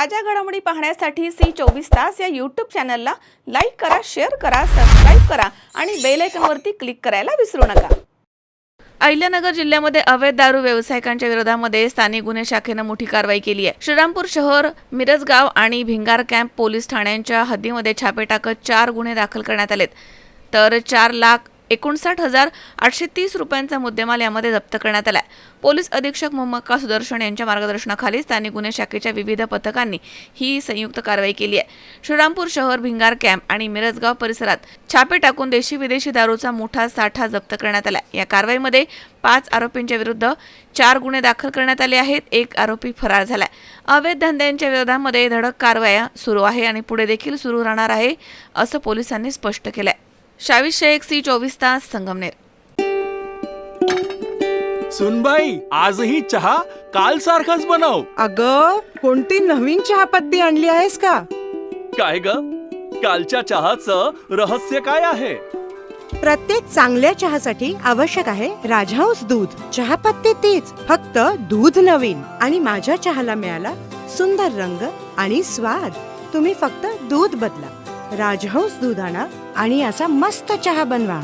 ताज्या घडामोडी पाहण्यासाठी C24 या यूट्यूब चॅनलला लाईक करा, शेअर करा, सबस्क्राईब करा आणि बेल आयकॉनवरती क्लिक करायला विसरू नका. अहिल्यानगर जिल्ह्यामध्ये अवैध दारू व्यावसायिकांच्या विरोधामध्ये स्थानिक गुन्हे शाखेनं मोठी कारवाई केली आहे. श्रीरामपूर शहर, मिरजगाव आणि भिंगार कॅम्प पोलीस ठाण्यांच्या हद्दीमध्ये छापे टाकत 4 गुन्हे दाखल करण्यात आलेत. तर 4,59,830 रुपयांचा मुद्देमाल यामध्ये जप्त करण्यात आलाय. पोलीस अधीक्षक मोहम्मद सुदर्शन यांच्या मार्गदर्शनाखाली स्थानिक गुन्हे शाखेच्या विविध पथकांनी ही संयुक्त कारवाई केली आहे. श्रीरामपूर शहर, भिंगार कॅम्प आणि मिरजगाव परिसरात छापे टाकून देशी विदेशी दारूचा मोठा साठा जप्त करण्यात आला. या कारवाईमध्ये 5 आरोपींच्या विरुद्ध 4 गुन्हे दाखल करण्यात आले आहेत. 1 आरोपी फरार झालाय. अवैध धंद्यांच्या विरोधामध्ये धडक कारवाया सुरू आहे आणि पुढे देखील सुरू राहणार आहे, असं पोलिसांनी स्पष्ट केलंय. शावीर शेख, C24 संगमनेर. सुनबाई, आजही चहा काल सारखाच बनव. अगं, कोणती नवीन चहापत्ती आणली आहेस का? काय ग, कालच्या चहाचं रहस्य काय आहे? प्रत्येक चांगल्या चहासाठी आवश्यक आहे राजहंस दूध. चहापत्ती तीच, फक्त दूध नवीन. आणि माझ्या चहाला मिळाला सुंदर रंग आणि स्वाद. तुम्ही फक्त दूध बदला, राजहंस दूध आणा आणि असा मस्त चहा बनवा.